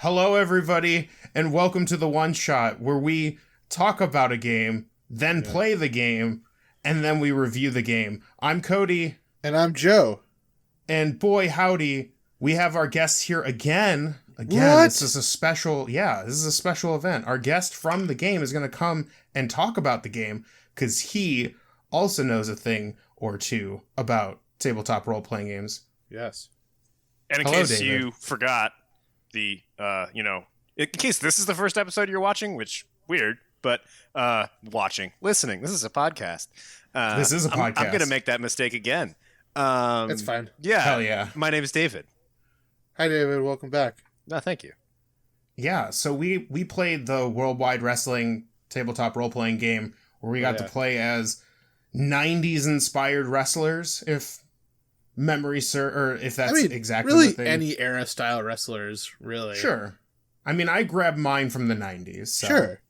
Hello, everybody, and welcome to the One Shot, where we talk about a game, then play the game, and then we review the game. I'm Cody. And I'm Joe. And boy, howdy, we have our guest here again. What? This is a special event. Our guest from the game is going to come and talk about the game, because he also knows a thing or two about tabletop role-playing games. Yes. And in case you forgot, in case this is the first episode you're watching, which weird, but listening. This is a podcast. This is a podcast. I'm going to make that mistake again. That's fine. Yeah. Hell yeah. My name is David. Hi, David. Welcome back. No, thank you. Yeah, so we played the World Wide Wrestling tabletop role-playing game where we got to play as 90s inspired wrestlers, if memory or if that's exactly really what they... any era style wrestlers, really. Sure. I mean, I grabbed mine from the 90s. So. Sure.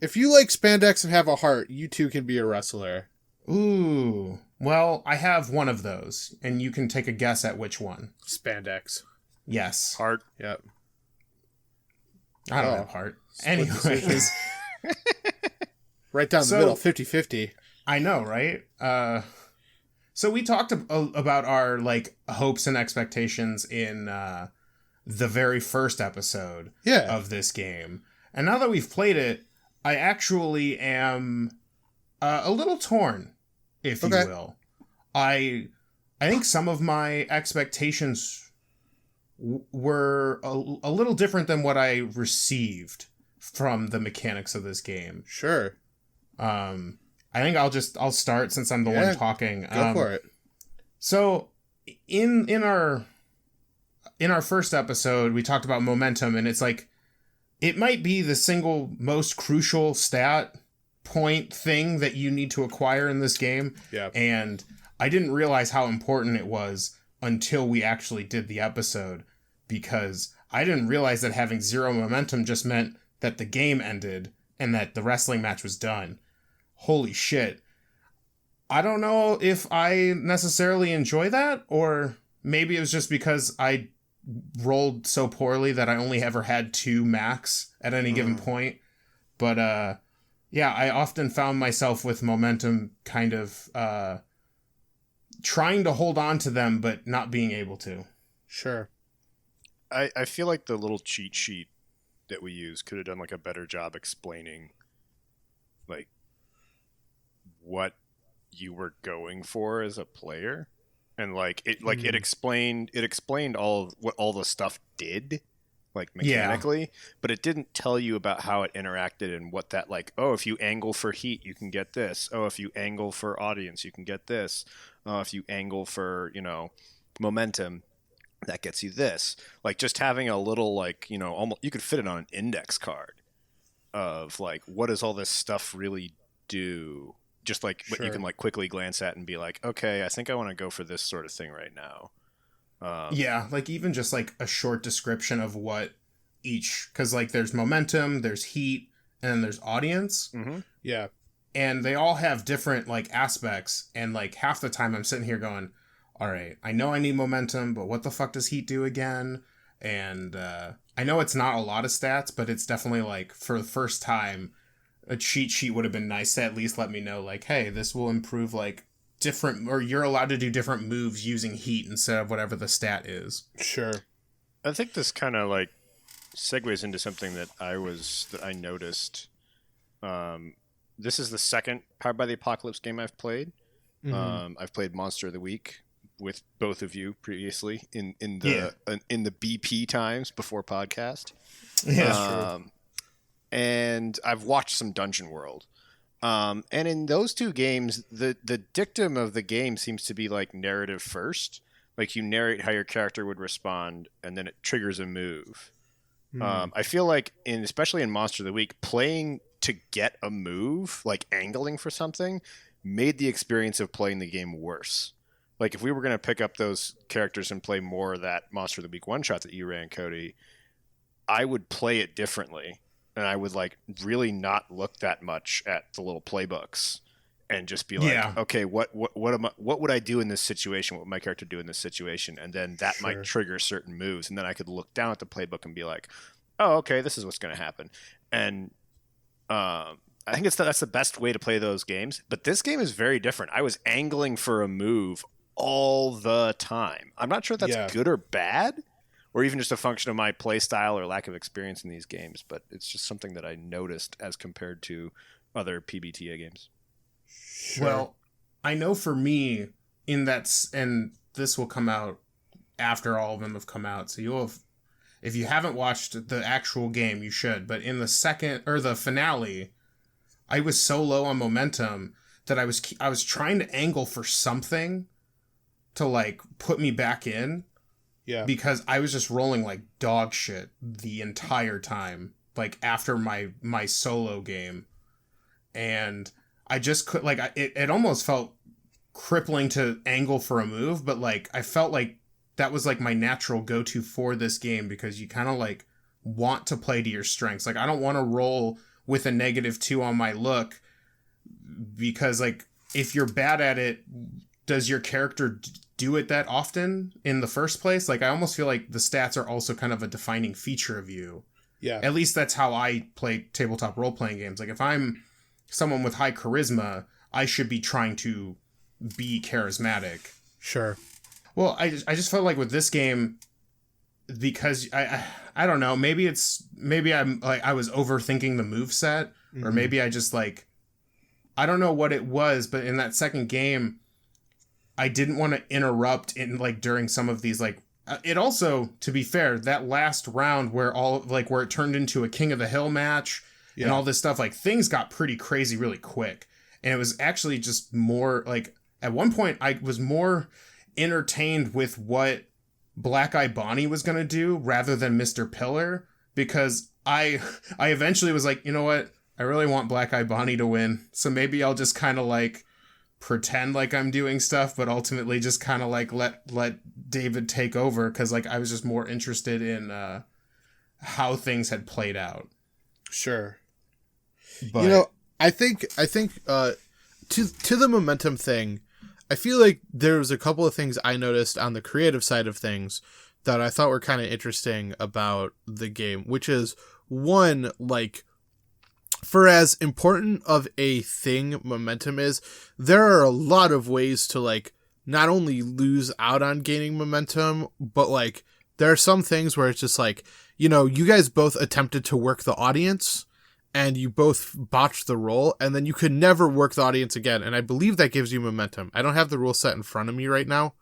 If you like spandex and have a heart, you too can be a wrestler. Ooh. Well, I have one of those, and you can take a guess at which one. Spandex. Yes. Heart. Yep. I don't have heart. Anyways. Right down the middle, 50-50. I know, right? So we talked about our hopes and expectations in the very first episode of this game. And now that we've played it, I actually am a little torn, if you will. I think some of my expectations were a little different than what I received from the mechanics of this game. Sure. I think I'll start since I'm the one talking. Go for it. So in our first episode, we talked about momentum, and it's like it might be the single most crucial stat point thing that you need to acquire in this game. Yeah. And I didn't realize how important it was until we actually did the episode, because I didn't realize that having 0 momentum just meant that the game ended and that the wrestling match was done. Holy shit. I don't know if I necessarily enjoy that, or maybe it was just because I rolled so poorly that I only ever had 2 max at any given point. But I often found myself with momentum kind of trying to hold on to them, but not being able to. Sure. I feel like the little cheat sheet that we use could have done a better job explaining what you were going for as a player, and it explained what all the stuff did mechanically, but it didn't tell you about how it interacted and what that if you angle for heat you can get this, if you angle for audience you can get this, if you angle for momentum that gets you this. Just having a little almost you could fit it on an index card of what does all this stuff really do. Just what you can quickly glance at and be like, okay, I think I want to go for this sort of thing right now. Even just a short description of what each, because there's momentum, there's heat, and then there's audience. Mm-hmm. Yeah. And they all have different aspects. And half the time I'm sitting here going, all right, I know I need momentum, but what the fuck does heat do again? And I know it's not a lot of stats, but it's definitely for the first time, a cheat sheet would have been nice to at least let me know, hey, this will improve, different, or you're allowed to do different moves using heat instead of whatever the stat is. Sure. I think this kind of, segues into something that I noticed. This is the second Powered by the Apocalypse game I've played. Mm-hmm. I've played Monster of the Week with both of you previously in the BP times before podcast. Yeah, true. And I've watched some Dungeon World. And in those two games, the dictum of the game seems to be narrative first. You narrate how your character would respond, and then it triggers a move. I feel especially in Monster of the Week, playing to get a move, angling for something, made the experience of playing the game worse. If we were going to pick up those characters and play more of that Monster of the Week one-shot that you ran, Cody, I would play it differently. And I would really not look that much at the little playbooks and just be like, Yeah. okay, what would I do in this situation? What would my character do in this situation? And then that might trigger certain moves. And then I could look down at the playbook and be like, oh, okay, this is what's going to happen. And I think that's the best way to play those games. But this game is very different. I was angling for a move all the time. I'm not sure if that's good or bad, or even just a function of my play style or lack of experience in these games. But it's just something that I noticed as compared to other PBTA games. Sure. Well, I know for me, and this will come out after all of them have come out, so you'll have, if you haven't watched the actual game, you should, but in the finale, I was so low on momentum that I was trying to angle for something to like put me back in. Yeah. Because I was just rolling like dog shit the entire time, like after my solo game. And I just could, like, it almost felt crippling to angle for a move, but like I felt like that was like my natural go-to for this game, because you kind of like want to play to your strengths. Like, I don't want to roll with a -2 on my look, because like if you're bad at it, does your character do it that often in the first place? Like, I almost feel like the stats are also kind of a defining feature of you. Yeah. At least that's how I play tabletop role-playing games. Like, if I'm someone with high charisma, I should be trying to be charismatic. Sure. Well, I just felt like with this game, because I don't know, maybe I'm like, I was overthinking the moveset, or maybe I just like, I don't know what it was, but in that second game, I didn't want to interrupt in like during some of these, like, it also, to be fair, that last round where it turned into a King of the Hill match and all this stuff, like, things got pretty crazy really quick. And it was actually just more like, at one point I was more entertained with what Black Eye Bonnie was going to do rather than Mr. Pillar, because I eventually was like, you know what? I really want Black Eye Bonnie to win. So maybe I'll just kind of like pretend like I'm doing stuff, but ultimately just kind of like let David take over, because like I was just more interested in how things had played out. Sure. But, you know, I think to the momentum thing, I feel like there was a couple of things I noticed on the creative side of things that I thought were kind of interesting about the game, which is, one, like, for as important of a thing momentum is, there are a lot of ways to like not only lose out on gaining momentum, but like there are some things where it's just like, you know, you guys both attempted to work the audience and you both botched the roll, and then you could never work the audience again. And I believe that gives you momentum. I don't have the rule set in front of me right now.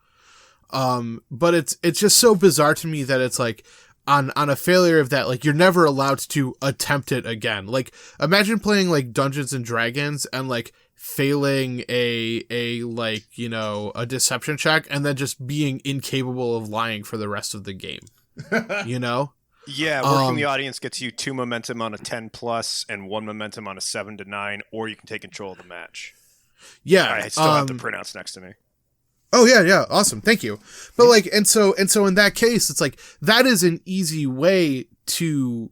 But it's just so bizarre to me that it's like, on a failure of that, like, you're never allowed to attempt it again. Like, imagine playing like Dungeons and Dragons and like failing a like, you know, a deception check and then just being incapable of lying for the rest of the game. You know? Yeah, working the audience gets you 2 momentum on a 10+ and 1 momentum on a 7 to 9, or you can take control of the match. Yeah. I still have the printouts next to me. Oh yeah, awesome, thank you. But like, and so in that case, it's like, that is an easy way to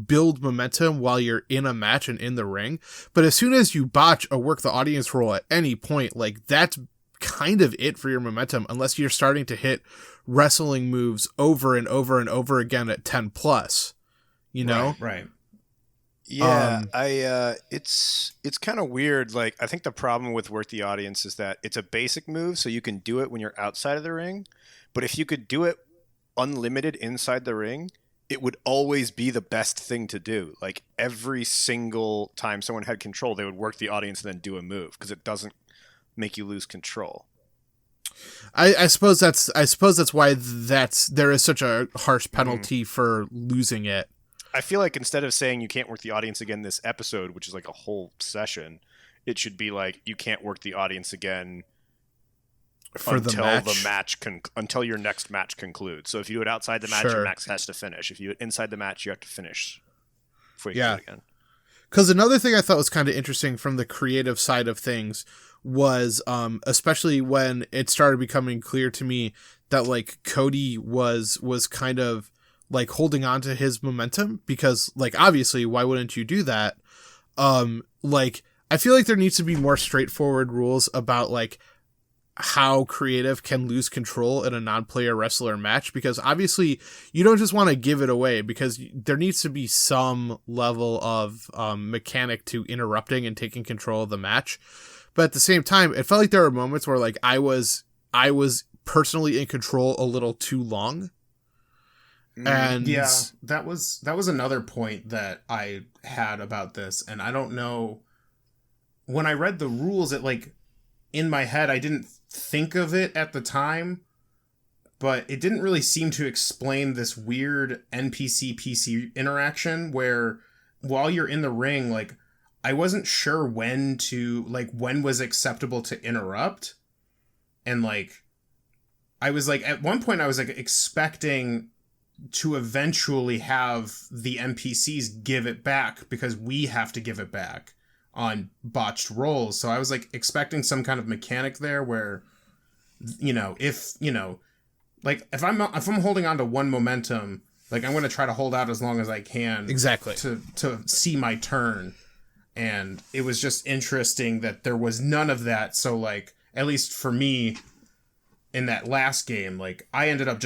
build momentum while you're in a match and in the ring. But as soon as you botch a work the audience roll at any point, like, that's kind of it for your momentum, unless you're starting to hit wrestling moves over and over and over again at 10+, you know? Right. Yeah, it's kind of weird. Like, I think the problem with work the audience is that it's a basic move, so you can do it when you're outside of the ring. But if you could do it unlimited inside the ring, it would always be the best thing to do. Like, every single time someone had control, they would work the audience and then do a move, because it doesn't make you lose control. I suppose that's why there is such a harsh penalty for losing it. I feel like instead of saying you can't work the audience again this episode, which is like a whole session, it should be like, you can't work the audience again for until your next match concludes. So if you do it outside the match, your match has to finish. If you do it inside the match, you have to finish before you can do it again. Because another thing I thought was kind of interesting from the creative side of things was, especially when it started becoming clear to me that like Cody was kind of like holding on to his momentum, because like, obviously, why wouldn't you do that? Like, I feel like there needs to be more straightforward rules about like how creative can lose control in a non-player wrestler match, because obviously you don't just want to give it away, because there needs to be some level of mechanic to interrupting and taking control of the match. But at the same time, it felt like there were moments where like I was personally in control a little too long. And yeah, that was another point that I had about this, and I don't know, when I read the rules, it like in my head I didn't think of it at the time, but it didn't really seem to explain this weird NPC PC interaction where while you're in the ring, like I wasn't sure when was acceptable to interrupt, and like I was like at one point I was like expecting to eventually have the NPCs give it back because we have to give it back on botched rolls. So I was like expecting some kind of mechanic there where, if I'm holding on to one momentum, like I'm going to try to hold out as long as I can. Exactly. To see my turn. And it was just interesting that there was none of that. So like, at least for me in that last game, like I ended up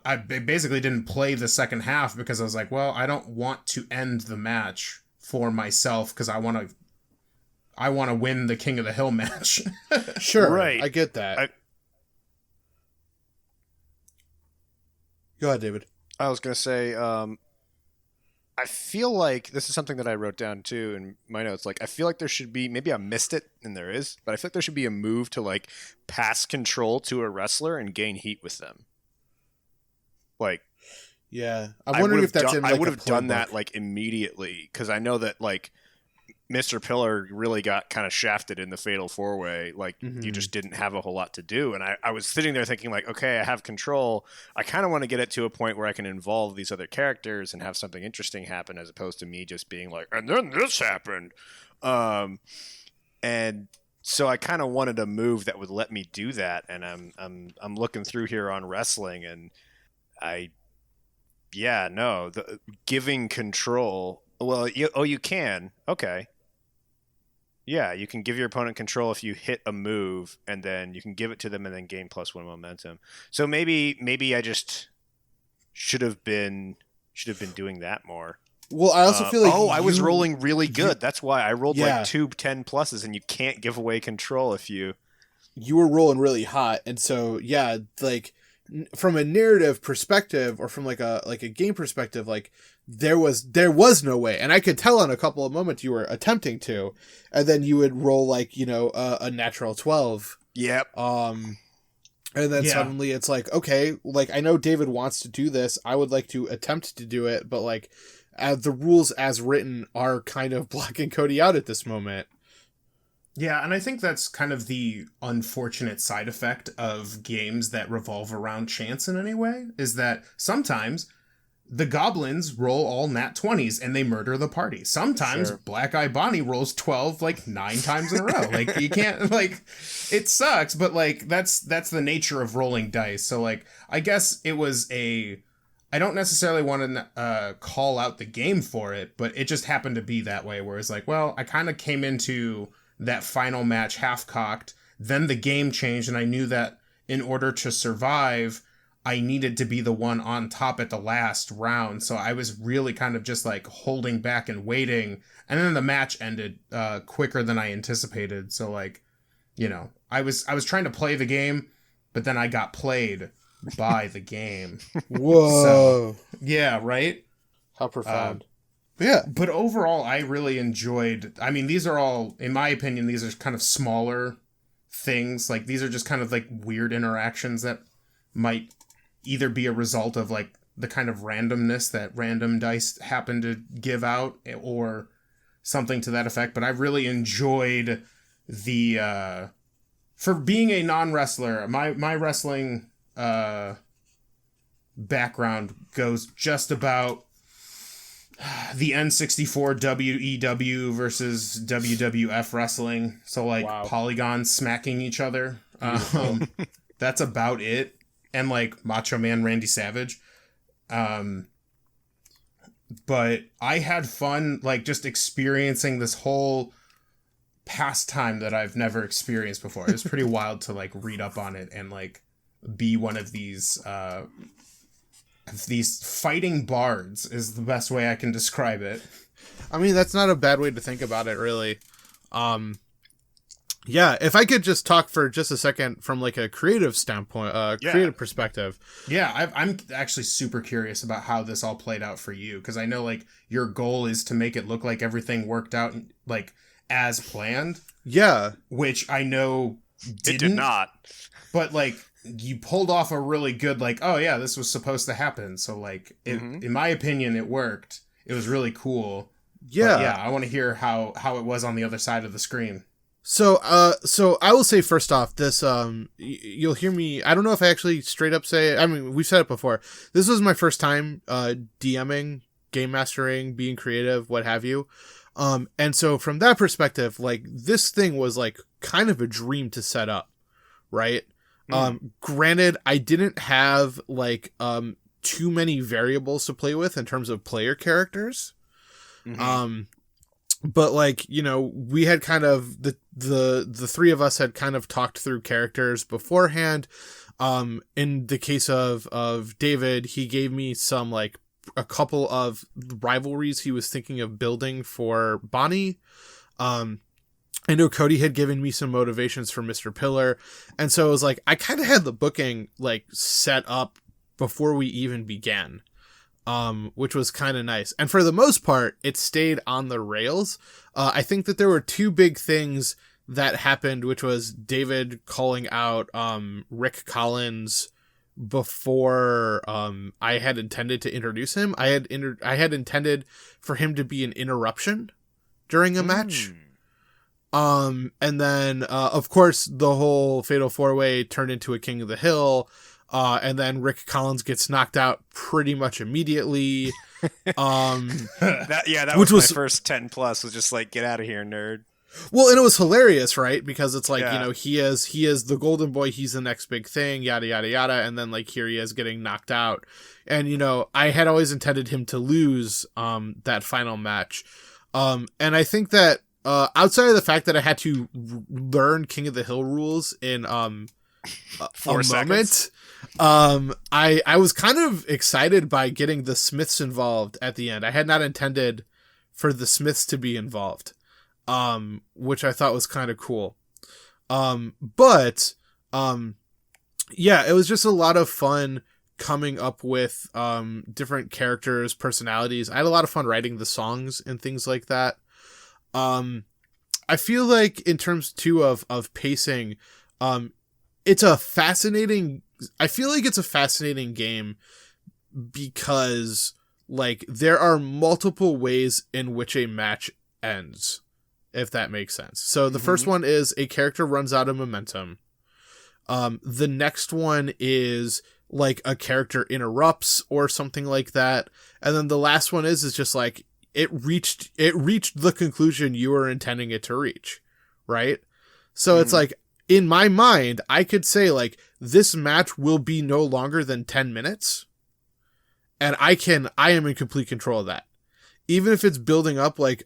I basically didn't play the second half because I was like, well, I don't want to end the match for myself because I want to win the King of the Hill match. Sure. Right. I get that. Go ahead, David. I was going to say, I feel like this is something that I wrote down too in my notes. Like, I feel like there should be, maybe I missed it and there is, but I feel like there should be a move to like pass control to a wrestler and gain heat with them. Like, yeah, I'm wondering if that's in like I would have done that like immediately, because I know that like Mr. Pillar really got kind of shafted in the Fatal 4-Way. Like, you just didn't have a whole lot to do. And I was sitting there thinking, like, okay, I have control. I kind of want to get it to a point where I can involve these other characters and have something interesting happen, as opposed to me just being like, and then this happened. And so I kind of wanted a move that would let me do that. And I'm looking through here on wrestling, and giving control. Well, you can. Okay. Yeah, you can give your opponent control if you hit a move, and then you can give it to them and then gain +1 momentum. So maybe I just should have been doing that more. Well, I also feel like I was rolling really good. That's why I rolled like 2 10 pluses, and you can't give away control if you were rolling really hot, and so like from a narrative perspective or from like a game perspective, like there was no way, and I could tell on a couple of moments you were attempting to, and then you would roll like a natural 12. Yep. And then suddenly it's like, okay, like I know David wants to do this, I would like to attempt to do it, but like the rules as written are kind of blocking Cody out at this moment. Yeah, and I think that's kind of the unfortunate side effect of games that revolve around chance in any way, is that sometimes the goblins roll all nat 20s and they murder the party. Sometimes Black Eye Bonnie rolls 12 like 9 times in a row. Like you can't, like, it sucks, but like that's the nature of rolling dice. So like I guess it was I don't necessarily want to call out the game for it, but it just happened to be that way, where it's like, well, I kind of came into that final match half-cocked, then the game changed, and I knew that in order to survive, I needed to be the one on top at the last round. So I was really kind of just like holding back and waiting, and then the match ended quicker than I anticipated. So like, I was trying to play the game, but then I got played by the game. Whoa. So, yeah, right? How profound. Yeah. But overall, I really enjoyed, I mean, these are all, in my opinion, these are kind of smaller things. Like, these are just kind of like weird interactions that might either be a result of like the kind of randomness that random dice happen to give out, or something to that effect. But I really enjoyed for being a non-wrestler, my wrestling background goes just about the N64 WEW versus WWF wrestling. So like polygons smacking each other. That's about it. And like Macho Man Randy Savage. But I had fun like just experiencing this whole pastime that I've never experienced before. It was pretty wild to like read up on it and like be one of these fighting bards is the best way I can describe it. I mean, that's not a bad way to think about it, really. Yeah, if I could just talk for just a second from like a creative standpoint, creative perspective. Yeah, I'm actually super curious about how this all played out for you, because I know like your goal is to make it look like everything worked out like as planned. Yeah, which I know didn't, it did not. But like you pulled off a really good like, oh yeah, this was supposed to happen. So like, in my opinion, it worked. It was really cool. Yeah, but yeah. I want to hear how it was on the other side of the screen. So I will say first off, this, you'll hear me, I don't know if I actually straight up say, I mean, we've said it before. This was my first time, DMing, game mastering, being creative, what have you. And so from that perspective, like this thing was like kind of a dream to set up, right? Granted, I didn't have like, too many variables to play with in terms of player characters. But like, you know, we had kind of the three of us had kind of talked through characters beforehand. In the case of David, he gave me some like a couple of rivalries he was thinking of building for Bonnie. I know Cody had given me some motivations for Mr. Pillar. And so it was like, I kind of had the booking like set up before we even began. Which was kind of nice. And for the most part, it stayed on the rails. I think that there were two big things that happened, which was David calling out Rick Collins before I had intended to introduce him. I had intended for him to be an interruption during a match. And then, of course, the whole Fatal 4-Way turned into a King of the Hill. And then Rick Collins gets knocked out pretty much immediately. That was my first 10 plus, was just like, get out of here, nerd. Well, and it was hilarious, right? Because it's like, you know, he is the golden boy. He's the next big thing, yada, yada, yada. And then like, here he is getting knocked out. And, you know, I had always intended him to lose, that final match. And I think that, outside of the fact that I had to learn King of the Hill rules in, 4 seconds. I was kind of excited by getting the Smiths involved at the end. I had not intended for the Smiths to be involved, which I thought was kind of cool. But yeah, it was just a lot of fun coming up with different characters, personalities. I had a lot of fun writing the songs and things like that. I feel like in terms too of pacing, it's a fascinating game because like there are multiple ways in which a match ends, if that makes sense. So the first one is a character runs out of momentum. The next one is like a character interrupts or something like that. And then the last one is just like it reached the conclusion you were intending it to reach. Right. So it's like, in my mind, I could say like this match will be no longer than 10 minutes. And I am in complete control of that. Even if it's building up like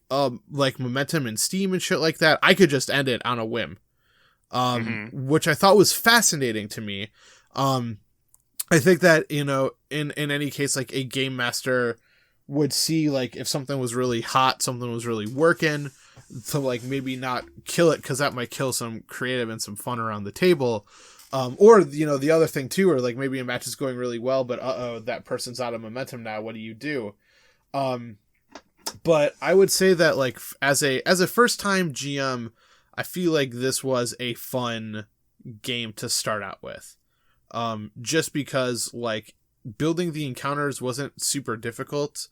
momentum and steam and shit like that, I could just end it on a whim. Which I thought was fascinating to me. I think that, you know, in any case, like a game master would see like if something was really hot, something was really working, to like maybe not kill it because that might kill some creative and some fun around the table. Or, you know, the other thing too, or like maybe a match is going really well, but that person's out of momentum now. What do you do? But I would say that like as a first time GM, I feel like this was a fun game to start out with. Just because like building the encounters wasn't super difficult.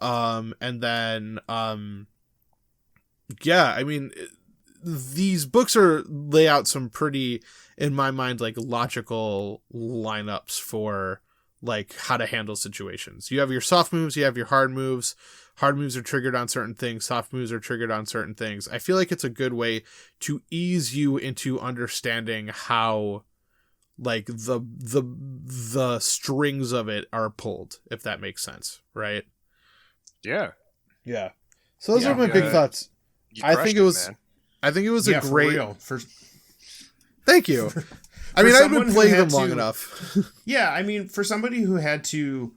And then, yeah, I mean, these books lay out some pretty, in my mind, like logical lineups for like how to handle situations. You have your soft moves, you have your hard moves. Hard moves are triggered on certain things. Soft moves are triggered on certain things. I feel like it's a good way to ease you into understanding how like the strings of it are pulled, if that makes sense. Right. Yeah. Yeah. So those are my big thoughts. I think it was, man. I think it was yeah, a great. For real. Thank you. I mean, I've someone been who playing had them long to- enough. Yeah, I mean, for somebody who had to,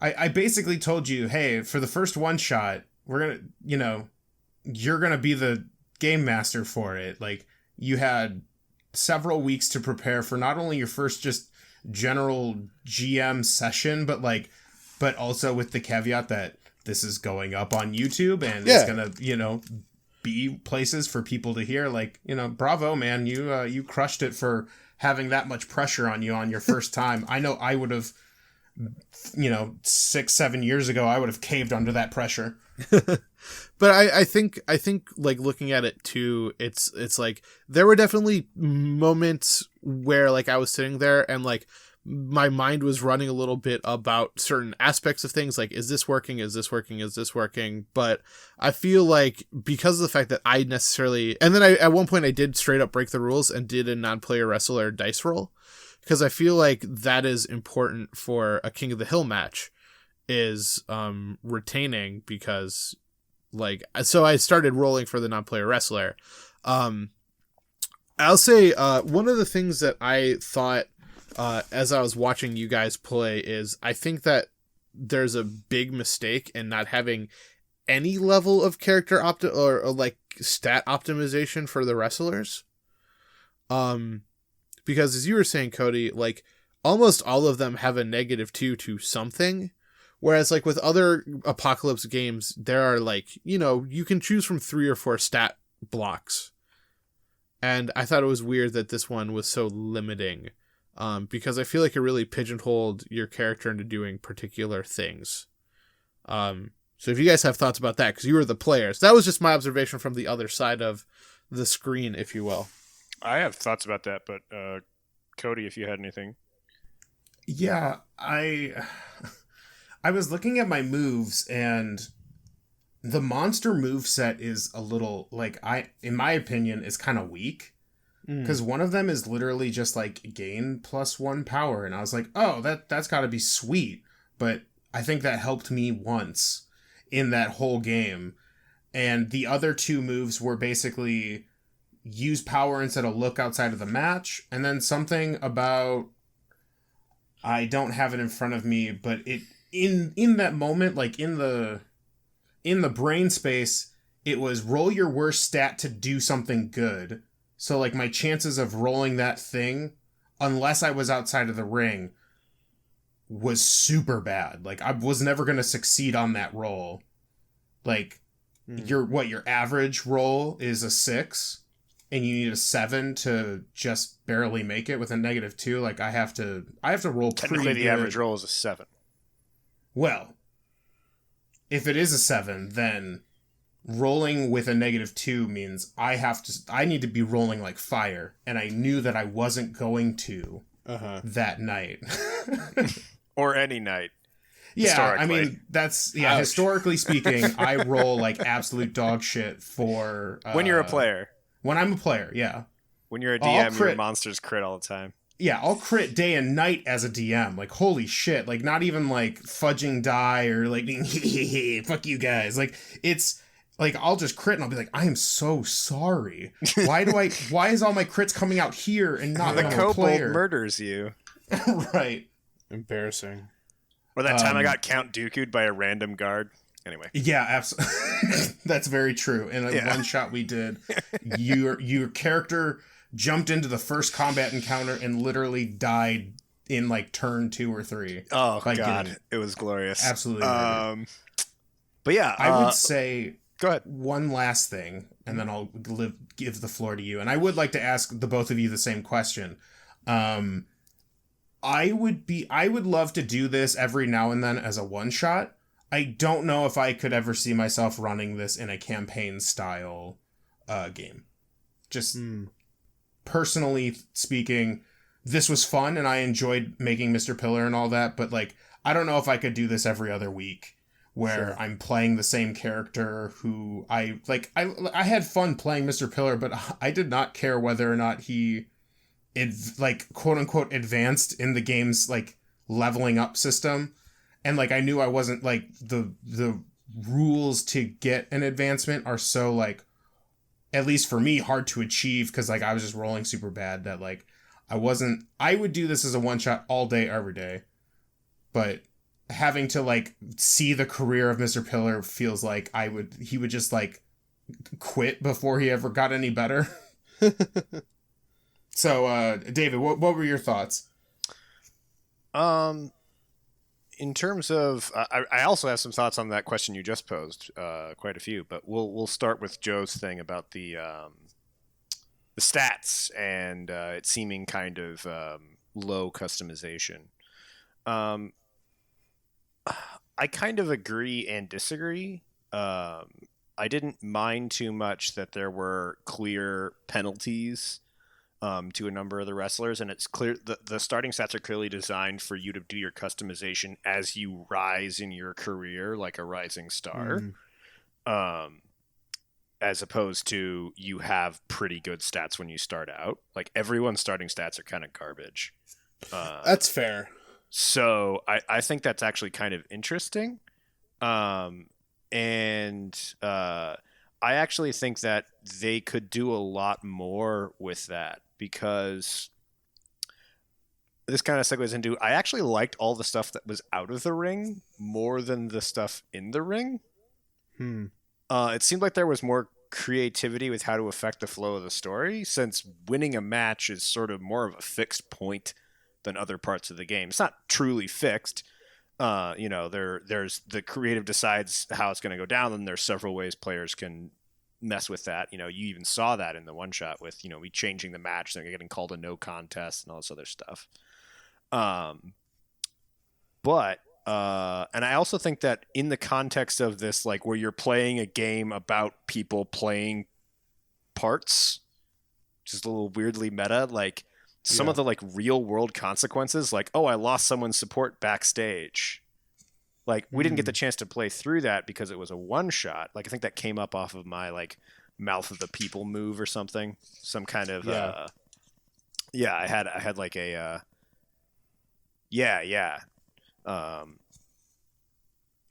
I basically told you, hey, for the first one shot, we're gonna, you're gonna be the game master for it. Like, you had several weeks to prepare for not only your first just general GM session, but also with the caveat that this is going up on YouTube and it's gonna, be places for people to hear. Like, bravo, man, you crushed it for having that much pressure on you on your first time. I know I would have, 6-7 years ago, I would have caved under that pressure. But I think like looking at it too, it's like there were definitely moments where like I was sitting there and like my mind was running a little bit about certain aspects of things, like, is this working? Is this working? Is this working? But I feel like because of the fact that I necessarily, and then at one point I did straight up break the rules and did a non-player wrestler dice roll, because I feel like that is important for a King of the Hill match, is retaining, because like, so I started rolling for the non-player wrestler. I'll say one of the things that I thought as I was watching you guys play is I think that there's a big mistake in not having any level of character or like stat optimization for the wrestlers. Because as you were saying, Cody, like almost all of them have a -2 to something. Whereas like with other Apocalypse games, there are like, you can choose from 3 or 4 stat blocks. And I thought it was weird that this one was so limiting. Because I feel like it really pigeonholed your character into doing particular things. So if you guys have thoughts about that, because you were the players, that was just my observation from the other side of the screen, if you will. I have thoughts about that, but Cody, if you had anything. Yeah, I was looking at my moves, and the monster moveset is a little, like, in my opinion, is kind of weak. Because one of them is literally just like gain +1 power, and I was like, oh, that's got to be sweet. But I think that helped me once in that whole game. And the other 2 moves were basically use power instead of look outside of the match, and then something about, I don't have it in front of me, but it in that moment, like in the brain space, it was roll your worst stat to do something good. So, like, my chances of rolling that thing, unless I was outside of the ring, was super bad. Like, I was never going to succeed on that roll. Like, your average roll is a 6, and you need a 7 to just barely make it with a -2. Like, I have to roll pretty good. Technically, the average roll is a 7. Well, if it is a 7, then rolling with a -2 means I need to be rolling like fire, and I knew that I wasn't going to that night. Or any night. Yeah, I mean, that's, Ouch. Historically speaking, I roll like absolute dog shit for... when you're a player. When I'm a player, yeah. When you're a DM, your monsters crit all the time. Yeah, I'll crit day and night as a DM. Like, holy shit. Like, not even like fudging die or like being fuck you guys. Like, it's... Like, I'll just crit and I'll be like, I am so sorry. Why is all my crits coming out here and not the on a kobold player? murders you. Right. Embarrassing. Or that time I got Count Dooku'd by a random guard. Anyway. Yeah, absolutely. That's very true. In one shot we did, your character jumped into the first combat encounter and literally died in like turn 2 or 3. Oh, God. It was glorious. Absolutely. But yeah. I would say... Go ahead. One last thing, and then I'll give the floor to you. And I would like to ask the both of you the same question. I would love to do this every now and then as a one-shot. I don't know if I could ever see myself running this in a campaign-style game. Just personally speaking, this was fun, and I enjoyed making Mr. Pillar and all that, but like, I don't know if I could do this every other week, where I'm playing the same character who I had fun playing Mr. Pillar, but I did not care whether or not he quote unquote advanced in the game's like leveling up system. And like, I knew I wasn't like the rules to get an advancement are so like at least for me, hard to achieve because like I was just rolling super bad that like I would do this as a one shot all day, every day. But having to like see the career of Mr. Pillar feels like he would just like quit before he ever got any better. So, David, what were your thoughts? In terms of, I also have some thoughts on that question you just posed, quite a few, but we'll start with Joe's thing about the stats and it seeming kind of low customization. I kind of agree and disagree. I didn't mind too much that there were clear penalties to a number of the wrestlers, and it's clear the starting stats are clearly designed for you to do your customization as you rise in your career, like a rising star, as opposed to you have pretty good stats when you start out. Like everyone's starting stats are kind of garbage. That's fair. So I think that's actually kind of interesting. I actually think that they could do a lot more with that, because this kind of segues into, I actually liked all the stuff that was out of the ring more than the stuff in the ring. It seemed like there was more creativity with how to affect the flow of the story, since winning a match is sort of more of a fixed point than other parts of the game. It's not truly fixed. There's the creative decides how it's going to go down, and there's several ways players can mess with that. You even saw that in the one shot with, we changing the match and getting called a no contest and all this other stuff. And I also think that in the context of this, like where you're playing a game about people playing parts, just a little weirdly meta, like some of the like real world consequences, like, oh, I lost someone's support backstage. Like we didn't get the chance to play through that because it was a one shot. Like I think that came up off of my like mouth of the people move or something. Some kind of I had like a I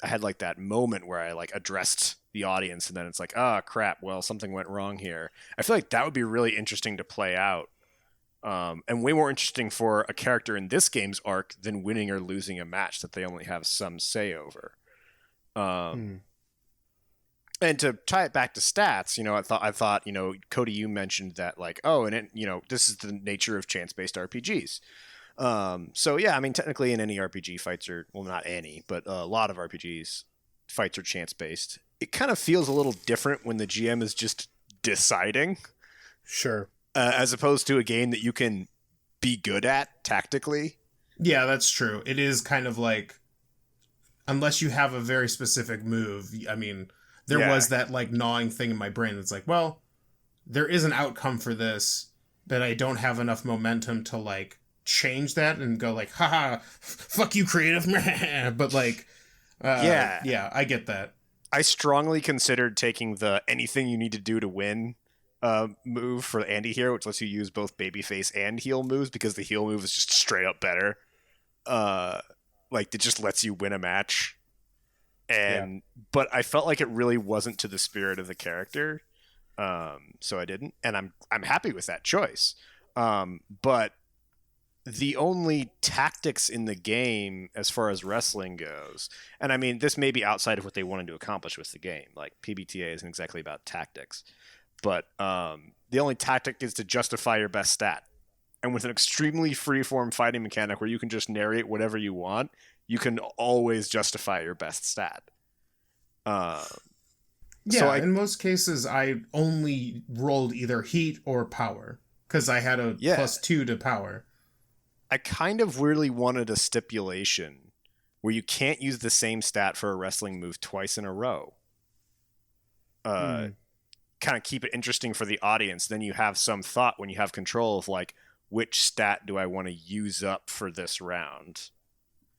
had like that moment where I like addressed the audience, and then it's like, oh crap, well, something went wrong here. I feel like that would be really interesting to play out. And way more interesting for a character in this game's arc than winning or losing a match that they only have some say over. And to tie it back to stats, I thought, Cody, you mentioned that like, oh, and it, this is the nature of chance-based RPGs. So yeah, I mean, technically in any RPG fights are, well, not any, but a lot of RPGs fights are chance-based. It kind of feels a little different when the GM is just deciding. Sure. As opposed to a game that you can be good at tactically. Yeah, that's true. It is kind of like, unless you have a very specific move, I mean, there was that like gnawing thing in my brain that's like, well, there is an outcome for this, but I don't have enough momentum to like change that and go like, haha, fuck you, creative. But like, yeah, I get that. I strongly considered taking the anything you need to do to win move for Andy here, which lets you use both babyface and heel moves, because the heel move is just straight up better. Like it just lets you win a match. But I felt like it really wasn't to the spirit of the character. So I didn't, and I'm happy with that choice. But the only tactics in the game as far as wrestling goes, and I mean, this may be outside of what they wanted to accomplish with the game. Like PBTA isn't exactly about tactics. But the only tactic is to justify your best stat. And with an extremely freeform fighting mechanic where you can just narrate whatever you want, you can always justify your best stat. In most cases, I only rolled either heat or power, because I had a +2 to power. I kind of really wanted a stipulation where you can't use the same stat for a wrestling move twice in a row. Kind of keep it interesting for the audience. Then you have some thought when you have control of like, which stat do I want to use up for this round?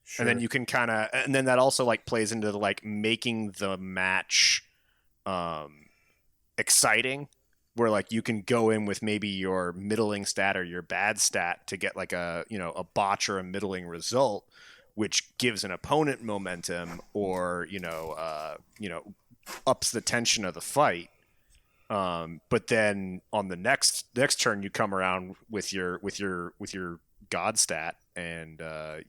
Sure. And then you can kind of, and then that also like plays into the, like making the match exciting, where like you can go in with maybe your middling stat or your bad stat to get like a botch or a middling result, which gives an opponent momentum or ups the tension of the fight. But then on the next turn, you come around with your god stat, and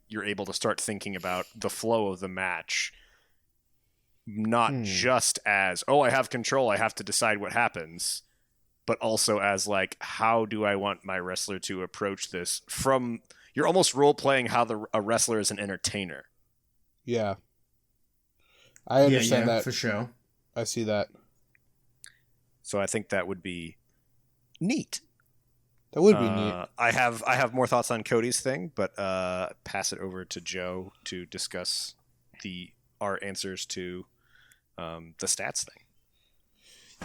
you're able to start thinking about the flow of the match, not just as, oh, I have control, I have to decide what happens, but also as like, how do I want my wrestler to approach this? From you're almost role playing how a wrestler is an entertainer. Yeah, I understand that for sure. I see that. So I think that would be neat. That would be neat. I have more thoughts on Cody's thing, but pass it over to Joe to discuss our answers to the stats thing.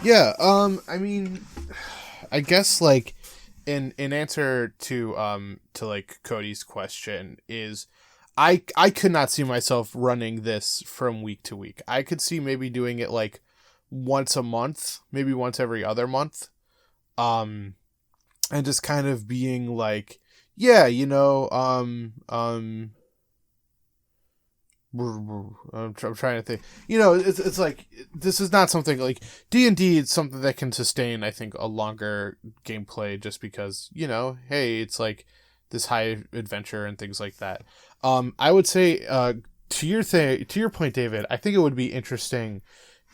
Yeah, I mean, I guess like in answer to like Cody's question is I could not see myself running this from week to week. I could see maybe doing it like once a month, maybe once every other month. And just kind of being like, yeah, you know, I'm trying to think, you know, it's like, this is not something like D&D. It's something that can sustain, I think, a longer gameplay just because, you know, hey, it's like this high adventure and things like that. I would say, to your point, David, I think it would be interesting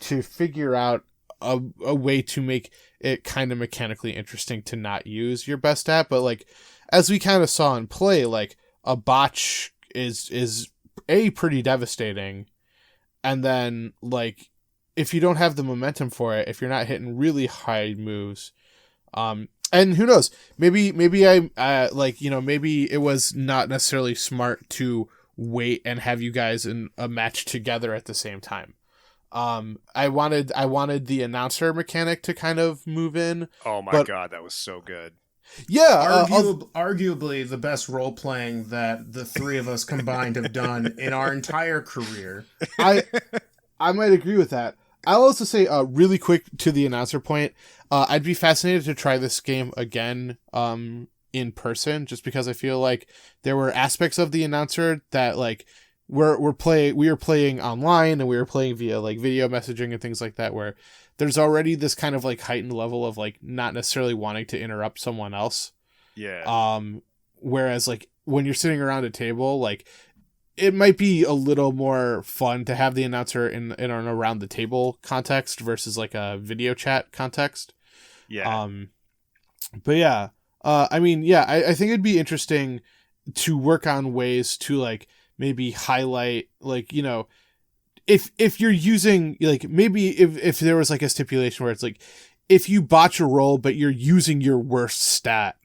to figure out a way to make it kind of mechanically interesting to not use your best stat. But like, as we kind of saw in play, like a botch is pretty devastating. And then like, if you don't have the momentum for it, if you're not hitting really high moves, and who knows, maybe I like, you know, maybe it was not necessarily smart to wait and have you guys in a match together at the same time. I wanted the announcer mechanic to kind of move in. Oh my god, that was so good. Yeah, arguably the best role playing that the three of us combined have done in our entire career. I might agree with that. I'll also say, really quick to the announcer point, I'd be fascinated to try this game again, in person, just because I feel like there were aspects of the announcer that like we were playing online and we were playing via like video messaging and things like that, where there's already this kind of like heightened level of like not necessarily wanting to interrupt someone else. Yeah. Whereas like when you're sitting around a table, like it might be a little more fun to have the announcer in an around the table context versus like a video chat context. Yeah. But yeah, I mean, yeah, I think it'd be interesting to work on ways to like maybe highlight, like, you know, if you're using, like, maybe if there was like a stipulation where it's like, if you botch a roll but you're using your worst stat,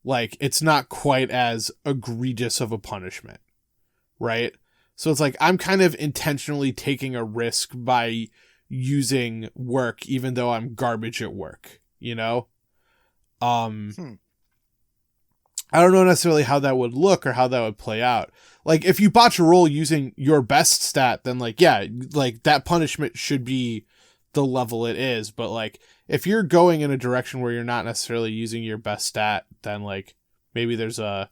like it's not quite as egregious of a punishment, right? So it's like, I'm kind of intentionally taking a risk by using work even though I'm garbage at work, you know? I don't know necessarily how that would look or how that would play out. Like, if you botch a roll using your best stat, then like, yeah, like that punishment should be the level it is. But like, if you're going in a direction where you're not necessarily using your best stat, then like maybe there's a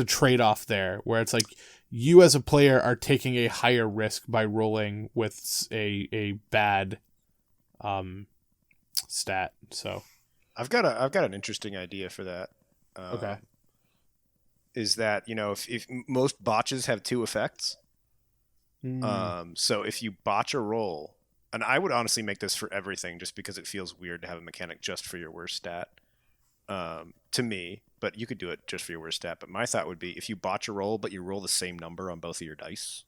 trade-off there where it's like you as a player are taking a higher risk by rolling with a bad stat. So I've got an interesting idea for that. Okay. Is that, you know, if most botches have two effects. So if you botch a roll, and I would honestly make this for everything just because it feels weird to have a mechanic just for your worst stat, to me, but you could do it just for your worst stat. But my thought would be, if you botch a roll but you roll the same number on both of your dice,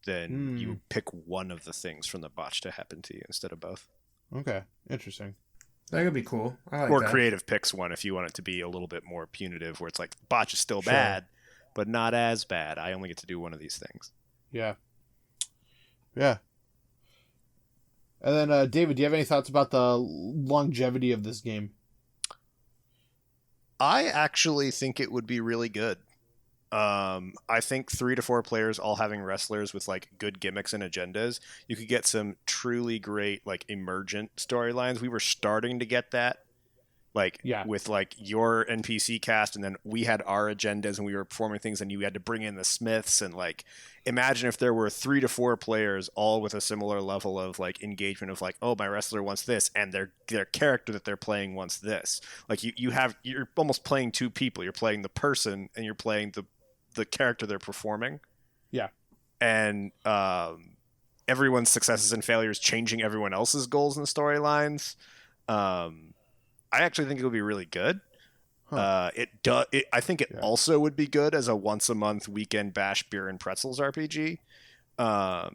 then you pick one of the things from the botch to happen to you instead of both. Okay, interesting. That could be cool. I like or that. creative picks one if you want it to be a little bit more punitive, where it's like, botch is still bad, but not as bad. I only get to do one of these things. Yeah. Yeah. And then, David, do you have any thoughts about the longevity of this game? I actually think it would be really good. I think 3 to 4 players all having wrestlers with like good gimmicks and agendas, you could get some truly great like emergent storylines. We were starting to get that like Yeah. with like your NPC cast, and then we had our agendas and we were performing things, and you had to bring in the Smiths, and like imagine if there were 3 to 4 players all with a similar level of like engagement of like, oh, my wrestler wants this, and their character that they're playing wants this. Like you're almost playing 2 people. You're playing the person and you're playing the character they're performing. Yeah. And everyone's successes and failures changing everyone else's goals and storylines. I actually think it would be really good. Huh. I think it also would be good as a once a month weekend bash beer and pretzels RPG. I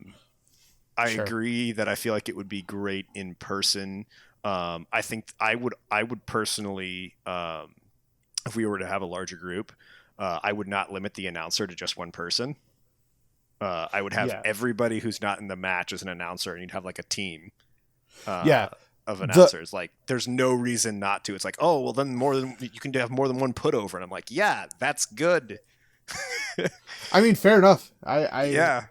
agree that I feel like it would be great in person. I think I would personally, if we were to have a larger group, I would not limit the announcer to just one person. I would have everybody who's not in the match as an announcer, and you'd have like a team. Of announcers. Like there's no reason not to. It's like, oh well, then you can have more than one put over, and I'm like, yeah, that's good. I mean, fair enough. I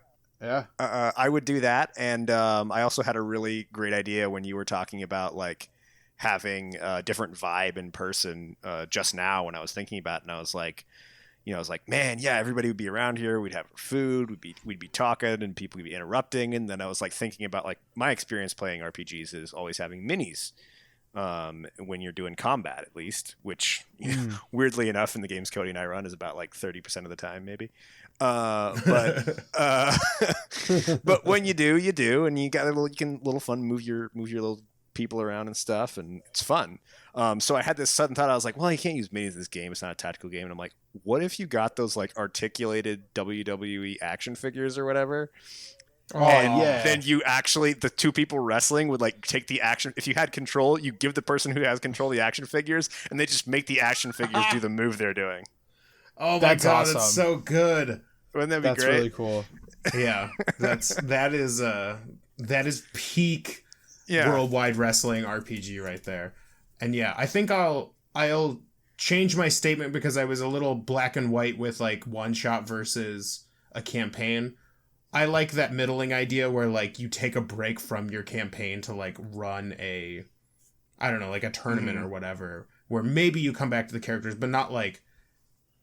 would do that. And I also had a really great idea when you were talking about like having a different vibe in person just now when I was thinking about it, and I was like, man, yeah, everybody would be around here. We'd have food. We'd be talking, and people would be interrupting. And then I was like thinking about like my experience playing RPGs is always having minis when you're doing combat, at least, which weirdly enough in the games Cody and I run is about like 30% of the time, maybe. But when you do, and you got you can little fun move your little people around and stuff, and it's fun. So I had this sudden thought. I was like, well, you can't use minis in this game. It's not a tactical game. And I'm like, what if you got those like articulated WWE action figures or whatever? Then you actually, the 2 people wrestling would like take the action. If you had control, you give the person who has control the action figures, and they just make the action figures do the move they're doing. Oh my God, awesome. That's so good. Wouldn't that be great? That's really cool. Yeah, that is peak World Wide Wrestling RPG right there. And yeah, I think I'll change my statement because I was a little black and white with like one shot versus a campaign. I like that middling idea where like you take a break from your campaign to like run a tournament or whatever, where maybe you come back to the characters, but not like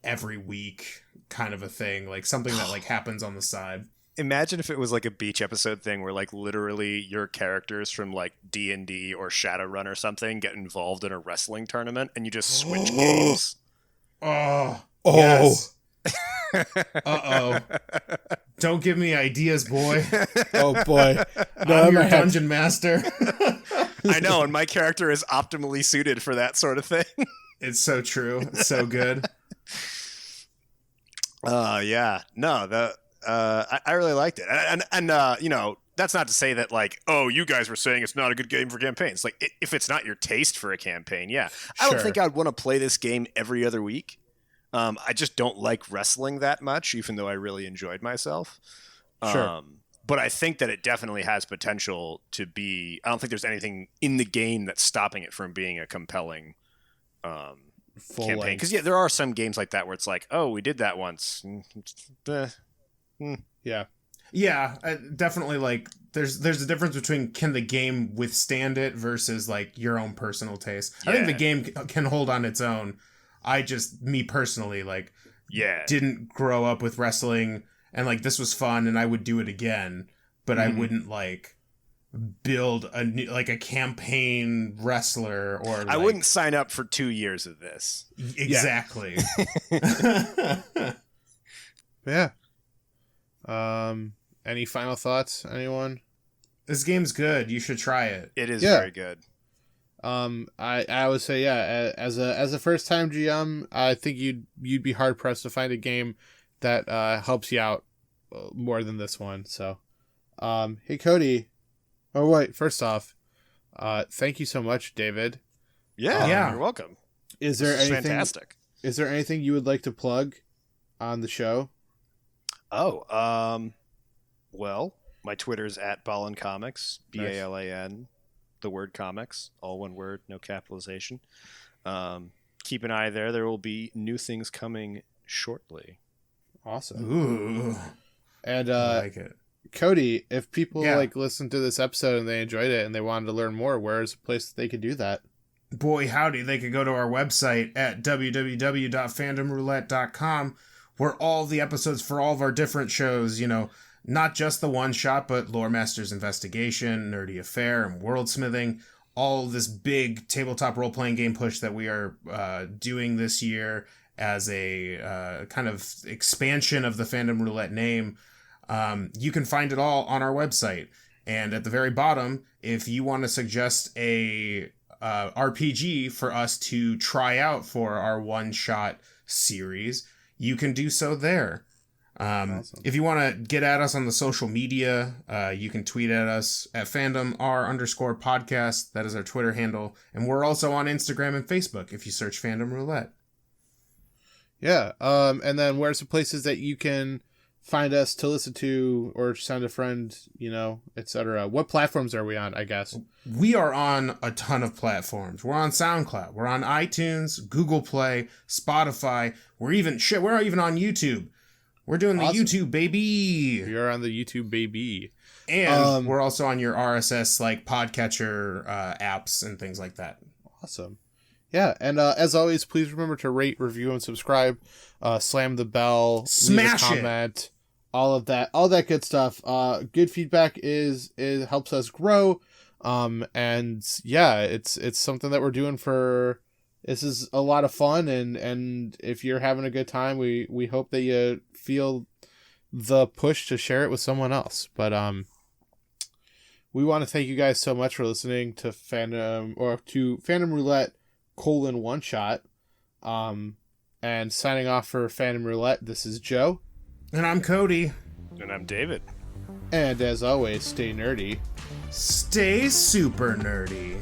every week kind of a thing, like something that like happens on the side. Imagine if it was like a beach episode thing where like literally your characters from like D&D or Shadowrun or something get involved in a wrestling tournament and you just switch games. Yes. Don't give me ideas, boy. Oh boy. No, I'm your dungeon master. I know, and my character is optimally suited for that sort of thing. It's so true. It's so good. I really liked it, and you know, that's not to say that like, oh, you guys were saying it's not a good game for campaigns. Like, if it's not your taste for a campaign, I don't think I'd want to play this game every other week. I just don't like wrestling that much, even though I really enjoyed myself. But I think that it definitely has potential to be. I don't think there's anything in the game that's stopping it from being a compelling campaign. Because there are some games like that where it's like, oh, we did that once. Yeah, definitely. Like, there's a difference between can the game withstand it versus like your own personal taste. I think the game can hold on its own. Me personally, like, didn't grow up with wrestling, and like this was fun, and I would do it again, but I wouldn't like build a new, like a campaign wrestler, or like, I wouldn't sign up for 2 years of this. Exactly. Yeah. Any final thoughts, anyone? This game's good. You should try it. It is very good. I would say, as a first time GM, I think you'd be hard pressed to find a game that helps you out more than this one. So, hey Cody. Oh wait, first off, thank you so much, David. Yeah, you're welcome. Is there anything fantastic? Is there anything you would like to plug on the show? Well, my Twitter's at Ballin Comics, BALAN, the word comics, all one word, no capitalization. Keep an eye there. There will be new things coming shortly. Awesome. Ooh. And I like it. Cody, if people like listen to this episode and they enjoyed it and they wanted to learn more, where's a place that they could do that? boy howdy, they could go to our website at www.fandomroulette.com, where all the episodes for all of our different shows, not just the one shot, but Lore Master's Investigation, Nerdy Affair, and Worldsmithing, all this big tabletop role-playing game push that we are doing this year as a kind of expansion of the Fandom Roulette name. You can find it all on our website. And at the very bottom, if you want to suggest a RPG for us to try out for our one-shot series, you can do so there. Awesome. If you want to get at us on the social media, you can tweet at us at fandomr_podcast. That is our Twitter handle. And we're also on Instagram and Facebook if you search Fandom Roulette. Yeah. And then where's the places that you can find us to listen to or send a friend, etc. What platforms are we on, I guess? We are on a ton of platforms. We're on SoundCloud. We're on iTunes, Google Play, Spotify. We're even on YouTube. We're doing the awesome. YouTube, baby. You're on the YouTube, baby. And we're also on your RSS podcatcher apps and things like that. Awesome. Yeah, and as always, please remember to rate, review, and subscribe. Slam the bell, smash leave a comment, all that good stuff. Good feedback is helps us grow. And yeah, it's something that we're doing for. This is a lot of fun, and if you're having a good time, we hope that you feel the push to share it with someone else. But we want to thank you guys so much for listening to Fandom Roulette :one shot. And signing off for Fandom Roulette, this is Joe. And I'm Cody. And I'm David. And as always, stay nerdy. Stay super nerdy.